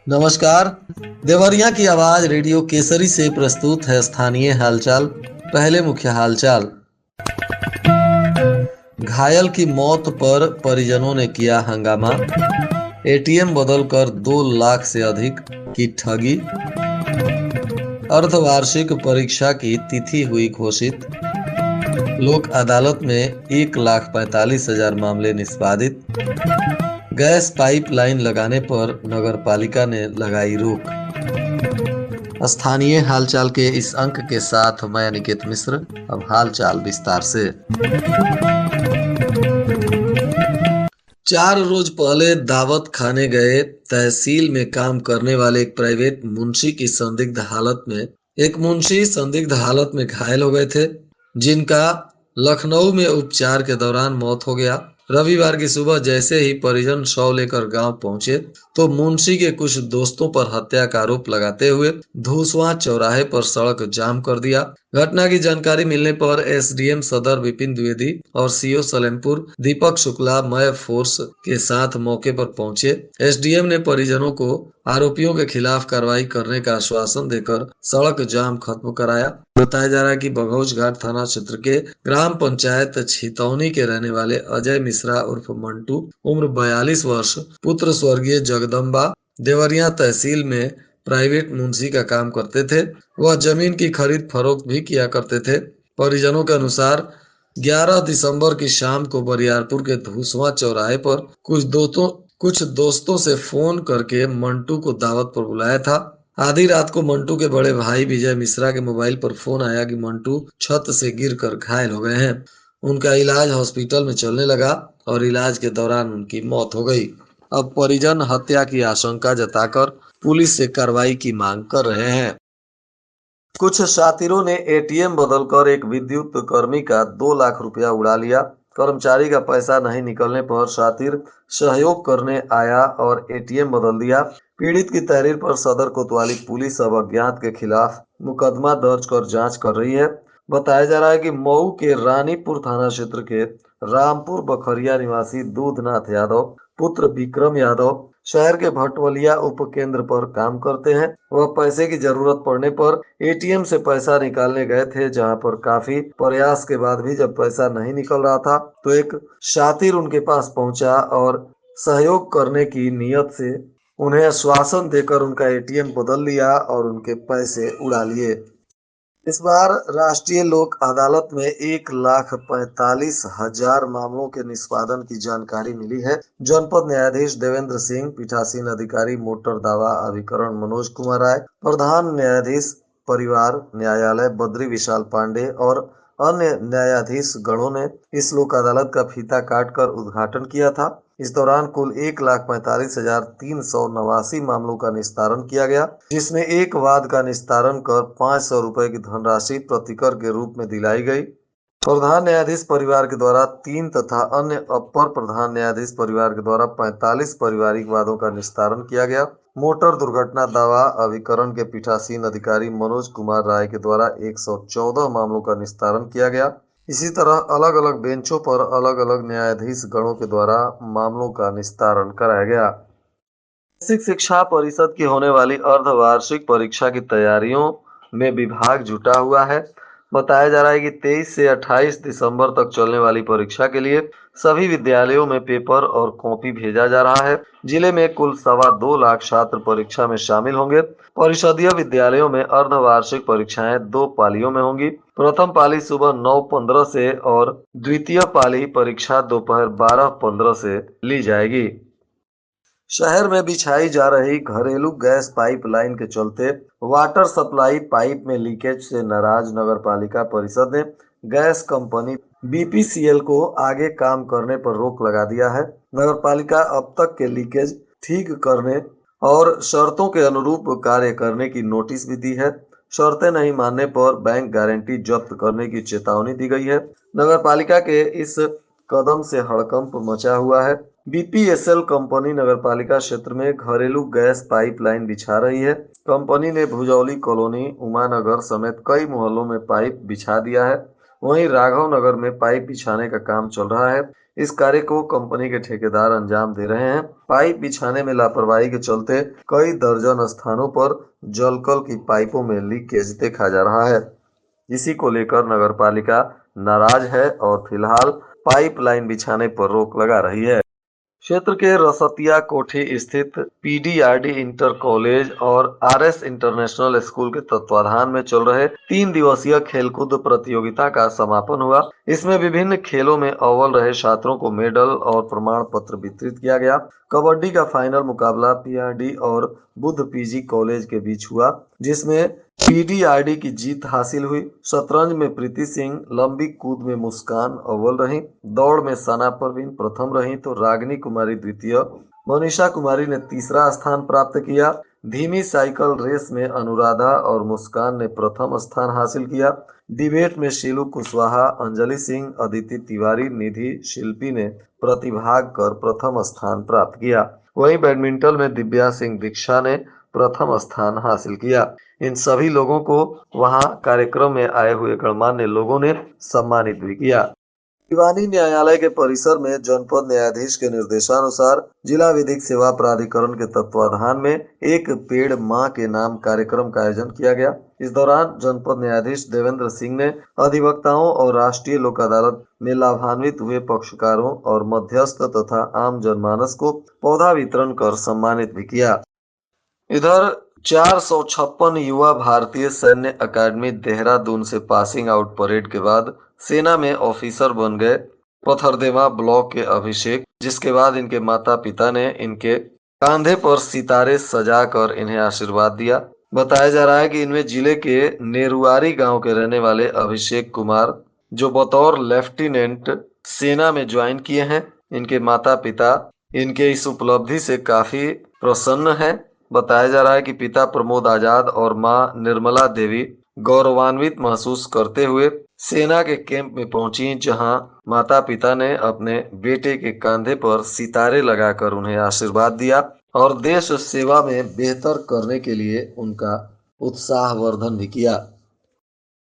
नमस्कार। देवरिया की आवाज रेडियो केसरी से प्रस्तुत है स्थानीय हालचाल। पहले मुख्य हालचाल। घायल की मौत पर परिजनों ने किया हंगामा। एटीएम बदलकर 2 लाख से अधिक की ठगी। अर्धवार्षिक परीक्षा की तिथि हुई घोषित। लोक अदालत में 1,45,000 मामले निष्पादित। गैस पाइपलाइन लगाने पर नगरपालिका ने लगाई रोक। स्थानीय हालचाल के इस अंक के साथ मैं अनिकेत मिश्र। अब हालचाल विस्तार से। 4 रोज पहले दावत खाने गए तहसील में काम करने वाले एक प्राइवेट मुंशी की संदिग्ध हालत में घायल हो गए थे, जिनका लखनऊ में उपचार के दौरान मौत हो गया। रविवार की सुबह जैसे ही परिजन शव लेकर गांव पहुंचे तो मुंशी के कुछ दोस्तों पर हत्या का आरोप लगाते हुए धूसवा चौराहे पर सड़क जाम कर दिया। घटना की जानकारी मिलने पर एसडीएम सदर विपिन द्विवेदी और सीओ सलेमपुर दीपक शुक्ला मय फोर्स के साथ मौके पर पहुंचे। एसडीएम ने परिजनों को आरोपियों के खिलाफ कार्रवाई करने का आश्वासन देकर सड़क जाम खत्म कराया। बताया जा रहा है कि बघौच घाट थाना क्षेत्र के ग्राम पंचायत छितौनी के रहने वाले अजय मिश्रा उर्फ मंटू, उम्र 42 वर्ष, पुत्र स्वर्गीय जगदम्बा, देवरिया तहसील में प्राइवेट मुंशी का काम करते थे। वह जमीन की खरीद फरोख्त भी किया करते थे। परिजनों के अनुसार 11 दिसंबर की शाम को बरियारपुर के धूसवा चौराहे पर कुछ दोस्तों से फोन करके मंटू को दावत पर बुलाया था। आधी रात को मंटू के बड़े भाई विजय मिश्रा के मोबाइल पर फोन आया कि मंटू छत से गिरकर घायल हो गए हैं। उनका इलाज हॉस्पिटल में चलने लगा और इलाज के दौरान उनकी मौत हो गई। अब परिजन हत्या की आशंका जताकर पुलिस से कार्रवाई की मांग कर रहे हैं। कुछ शातिरों ने एटीएम बदलकर एक विद्युत कर्मी का 2 लाख रुपया उड़ा लिया। कर्मचारी का पैसा नहीं निकलने पर शातिर सहयोग करने आया और एटीएम बदल दिया। पीड़ित की तहरीर पर सदर कोतवाली पुलिस अब अज्ञात के खिलाफ मुकदमा दर्ज कर जांच कर रही है। बताया जा रहा है कि मऊ के रानीपुर थाना क्षेत्र के रामपुर बखरिया निवासी दूधनाथ यादव पुत्र विक्रम यादव शहर के भटवलिया उप केंद्र पर काम करते हैं। वह पैसे की जरूरत पड़ने पर एटीएम से पैसा निकालने गए थे, जहां पर काफी प्रयास के बाद भी जब पैसा नहीं निकल रहा था तो एक शातिर उनके पास पहुंचा और सहयोग करने की नियत से उन्हें आश्वासन देकर उनका एटीएम बदल लिया और उनके पैसे उड़ा लिए। इस बार राष्ट्रीय लोक अदालत में 1,45,000 मामलों के निष्पादन की जानकारी मिली है। जनपद न्यायाधीश देवेंद्र सिंह, पीठासीन अधिकारी मोटर दावा अभिकरण मनोज कुमार राय, प्रधान न्यायाधीश परिवार न्यायालय बद्री विशाल पांडे और अन्य न्यायाधीश गणों ने इस लोक अदालत का फीता काटकर उद्घाटन किया था। इस दौरान कुल 1,45,389 मामलों का निस्तारण किया गया, जिसमें एक वाद का निस्तारण कर 500 रुपए की धनराशि प्रतिकर के रूप में दिलाई गई। प्रधान न्यायाधीश परिवार के द्वारा 3 तथा अन्य अपर प्रधान न्यायाधीश परिवार के द्वारा 45 पारिवारिक वादों का निस्तारण किया गया। मोटर दुर्घटना दावा अभिकरण के पीठासीन अधिकारी मनोज कुमार राय के द्वारा 114 मामलों का निस्तारण किया गया। इसी तरह अलग अलग बेंचों पर अलग अलग न्यायाधीश गणों के द्वारा मामलों का निस्तारण कराया गया। बेसिक शिक्षा परिषद की होने वाली अर्धवार्षिक परीक्षा की तैयारियों में विभाग जुटा हुआ है। बताया जा रहा है कि 23 से 28 दिसंबर तक चलने वाली परीक्षा के लिए सभी विद्यालयों में पेपर और कॉपी भेजा जा रहा है। जिले में कुल 2.25 लाख छात्र परीक्षा में शामिल होंगे। परिषदीय विद्यालयों में अर्धवार्षिक परीक्षाएं 2 पालियों में होंगी। प्रथम पाली सुबह 9:15 से और द्वितीय पाली परीक्षा दोपहर 12:15 से ली जाएगी। शहर में बिछाई जा रही घरेलू गैस पाइपलाइन के चलते वाटर सप्लाई पाइप में लीकेज से नाराज नगर पालिका परिषद ने गैस कंपनी बीपीसीएल को आगे काम करने पर रोक लगा दिया है। नगर पालिका अब तक के लीकेज ठीक करने और शर्तों के अनुरूप कार्य करने की नोटिस भी दी है। शर्तें नहीं मानने पर बैंक गारंटी जब्त करने की चेतावनी दी गई है। नगर पालिका के इस कदम से हड़कंप मचा हुआ है। बीपीएसएल कंपनी नगरपालिका क्षेत्र में घरेलू गैस पाइपलाइन बिछा रही है। कंपनी ने भुजौली कॉलोनी, उमानगर समेत कई मोहल्लों में पाइप बिछा दिया है। वहीं राघव नगर में पाइप बिछाने का काम चल रहा है। इस कार्य को कंपनी के ठेकेदार अंजाम दे रहे हैं। पाइप बिछाने में लापरवाही के चलते कई दर्जन स्थानों पर जलकल की पाइपों में लीकेज देखा जा रहा है। इसी को लेकर नगरपालिका नाराज है और फिलहाल पाइपलाइन बिछाने पर रोक लगा रही है। क्षेत्र के रसतिया कोठी स्थित पीडीआरडी इंटर कॉलेज और आरएस इंटरनेशनल स्कूल के तत्वाधान में चल रहे 3 दिवसीय खेलकूद प्रतियोगिता का समापन हुआ। इसमें विभिन्न खेलों में अव्वल रहे छात्रों को मेडल और प्रमाण पत्र वितरित किया गया। कबड्डी का फाइनल मुकाबला पीआरडी और बुद्ध पीजी कॉलेज के बीच हुआ, जिसमें पीडीआरडी की जीत हासिल हुई। शतरंज में प्रीति सिंह, लंबी कूद में मुस्कान अव्वल रही, दौड़ में सना परवीन प्रथम रही तो रागिनी कुमारी द्वितीय, मनीषा कुमारी ने तीसरा स्थान प्राप्त किया। धीमी साइकिल रेस में अनुराधा और मुस्कान ने प्रथम स्थान हासिल किया। डिबेट में शीलू कुशवाहा, अंजलि सिंह, अदिति तिवारी, निधि शिल्पी ने प्रतिभाग कर प्रथम स्थान प्राप्त किया। वहीं बैडमिंटन में दिव्या सिंह दीक्षा ने प्रथम स्थान हासिल किया। इन सभी लोगों को वहां कार्यक्रम में आए हुए गणमान्य लोगों ने सम्मानित भी किया। दीवानी न्यायालय के परिसर में जनपद न्यायाधीश के निर्देशानुसार जिला विधिक सेवा प्राधिकरण के तत्वाधान में एक पेड़ मां के नाम कार्यक्रम का आयोजन किया गया। इस दौरान जनपद न्यायाधीश देवेंद्र सिंह ने अधिवक्ताओं और राष्ट्रीय लोक अदालत में लाभान्वित हुए पक्षकारों और मध्यस्थ तथा आम जनमानस को पौधा वितरण कर सम्मानित भी किया। इधर 456 युवा भारतीय सैन्य अकादमी देहरादून से पासिंग आउट परेड के बाद सेना में ऑफिसर बन गए पथरदेवा ब्लॉक के अभिषेक, जिसके बाद इनके माता पिता ने इनके कांधे पर सितारे सजाकर इन्हें आशीर्वाद दिया। बताया जा रहा है कि इनमें जिले के नेरुआरी गांव के रहने वाले अभिषेक कुमार, जो बतौर लेफ्टिनेंट सेना में ज्वाइन किए हैं। इनके माता पिता इनके इस उपलब्धि से काफी प्रसन्न हैं। बताया जा रहा है कि पिता प्रमोद आजाद और मां निर्मला देवी गौरवान्वित महसूस करते हुए सेना के कैंप में पहुंची, जहां माता पिता ने अपने बेटे के कंधे पर सितारे लगाकर उन्हें आशीर्वाद दिया और देश सेवा में बेहतर करने के लिए उनका उत्साहवर्धन भी किया।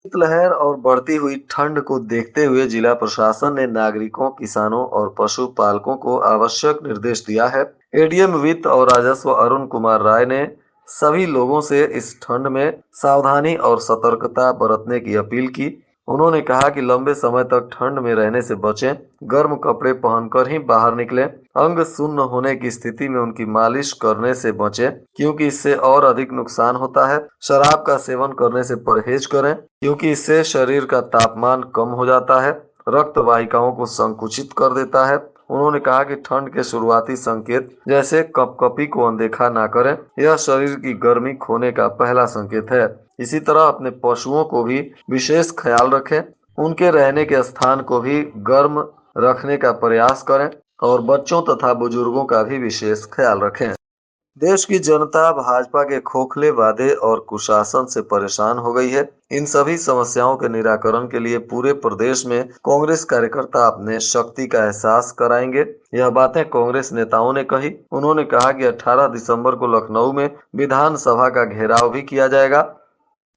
शीतलहर और बढ़ती हुई ठंड को देखते हुए जिला प्रशासन ने नागरिकों, किसानों और पशुपालकों को आवश्यक निर्देश दिया है। एडीएम वित्त और राजस्व अरुण कुमार राय ने सभी लोगों से इस ठंड में सावधानी और सतर्कता बरतने की अपील की। उन्होंने कहा कि लंबे समय तक ठंड में रहने से बचें, गर्म कपड़े पहनकर ही बाहर निकलें, अंग सुन्न होने की स्थिति में उनकी मालिश करने से बचें क्योंकि इससे और अधिक नुकसान होता है। शराब का सेवन करने से परहेज करें क्योंकि इससे शरीर का तापमान कम हो जाता है, रक्त वाहिकाओं को संकुचित कर देता है। उन्होंने कहा कि ठंड के शुरुआती संकेत जैसे कपकपी को अनदेखा ना करें, यह शरीर की गर्मी खोने का पहला संकेत है। इसी तरह अपने पशुओं को भी विशेष ख्याल रखें, उनके रहने के स्थान को भी गर्म रखने का प्रयास करें और बच्चों तथा बुजुर्गों का भी विशेष ख्याल रखें। देश की जनता भाजपा के खोखले वादे और कुशासन से परेशान हो गई है। इन सभी समस्याओं के निराकरण के लिए पूरे प्रदेश में कांग्रेस कार्यकर्ता अपने शक्ति का एहसास कराएंगे। यह बातें कांग्रेस नेताओं ने कही। उन्होंने कहा कि 18 दिसंबर को लखनऊ में विधानसभा का घेराव भी किया जाएगा।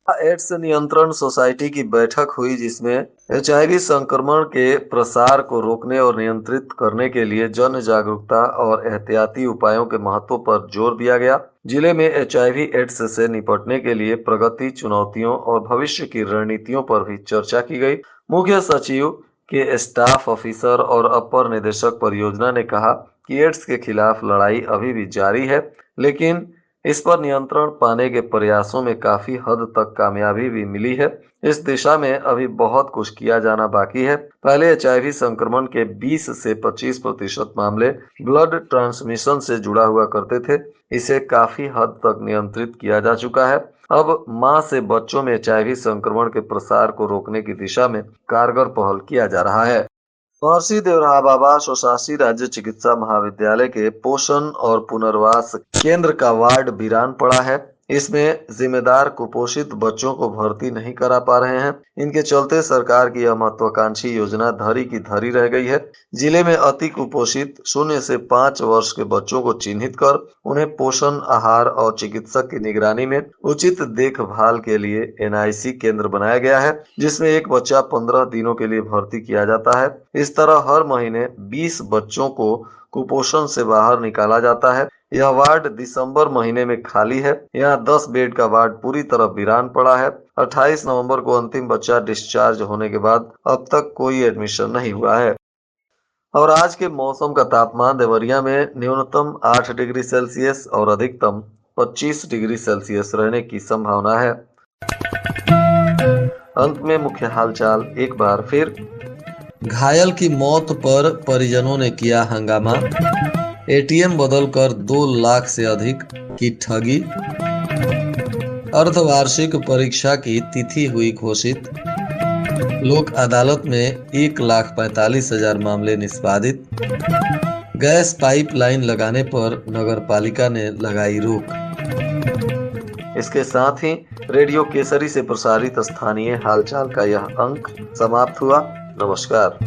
एड्स नियंत्रण सोसाइटी की बैठक हुई, जिसमें एचआईवी संक्रमण के प्रसार को रोकने और नियंत्रित करने के लिए जन जागरूकता और एहतियाती उपायों के महत्व पर जोर दिया गया। जिले में एचआईवी एड्स से निपटने के लिए प्रगति, चुनौतियों और भविष्य की रणनीतियों पर भी चर्चा की गई। मुख्य सचिव के स्टाफ ऑफिसर और अपर निदेशक परियोजना ने कहा कि एड्स के खिलाफ लड़ाई अभी भी जारी है, लेकिन इस पर नियंत्रण पाने के प्रयासों में काफी हद तक कामयाबी भी मिली है। इस दिशा में अभी बहुत कुछ किया जाना बाकी है। पहले एचआईवी संक्रमण के 20 से 25% मामले ब्लड ट्रांसमिशन से जुड़ा हुआ करते थे। इसे काफी हद तक नियंत्रित किया जा चुका है। अब मां से बच्चों में एचआईवी संक्रमण के प्रसार को रोकने की दिशा में कारगर पहल किया जा रहा है। महर्षि देवराहा बाबा स्वशासी राज्य चिकित्सा महाविद्यालय के पोषण और पुनर्वास केंद्र का वार्ड वीरान पड़ा है। इसमें जिम्मेदार कुपोषित बच्चों को भर्ती नहीं करा पा रहे हैं। इनके चलते सरकार की यह महत्वाकांक्षी योजना धरी की धरी रह गई है। जिले में अति कुपोषित 0 से 5 वर्ष के बच्चों को चिन्हित कर उन्हें पोषण आहार और चिकित्सक की निगरानी में उचित देखभाल के लिए एनआईसी केंद्र बनाया गया है, जिसमें एक बच्चा 15 दिनों के लिए भर्ती किया जाता है। इस तरह हर महीने 20 बच्चों को कुपोषण से बाहर निकाला जाता है। यह वार्ड दिसंबर महीने में खाली है। यहाँ 10 बेड का वार्ड पूरी तरह वीरान पड़ा है। 28 नवंबर को अंतिम बच्चा डिस्चार्ज होने के बाद अब तक कोई एडमिशन नहीं हुआ है। और आज के मौसम का तापमान देवरिया में न्यूनतम 8 डिग्री सेल्सियस और अधिकतम 25 डिग्री सेल्सियस रहने की संभावना है। अंत में मुख्य हालचाल एक बार फिर। घायल की मौत पर परिजनों ने किया हंगामा। एटीएम बदलकर 2 लाख से अधिक की ठगी। अर्धवार्षिक परीक्षा की तिथि हुई घोषित। लोक अदालत में 1,45,000 मामले निष्पादित। गैस पाइपलाइन लगाने पर नगर पालिका ने लगाई रोक। इसके साथ ही रेडियो केसरी से प्रसारित स्थानीय हालचाल का यह अंक समाप्त हुआ। नमस्कार।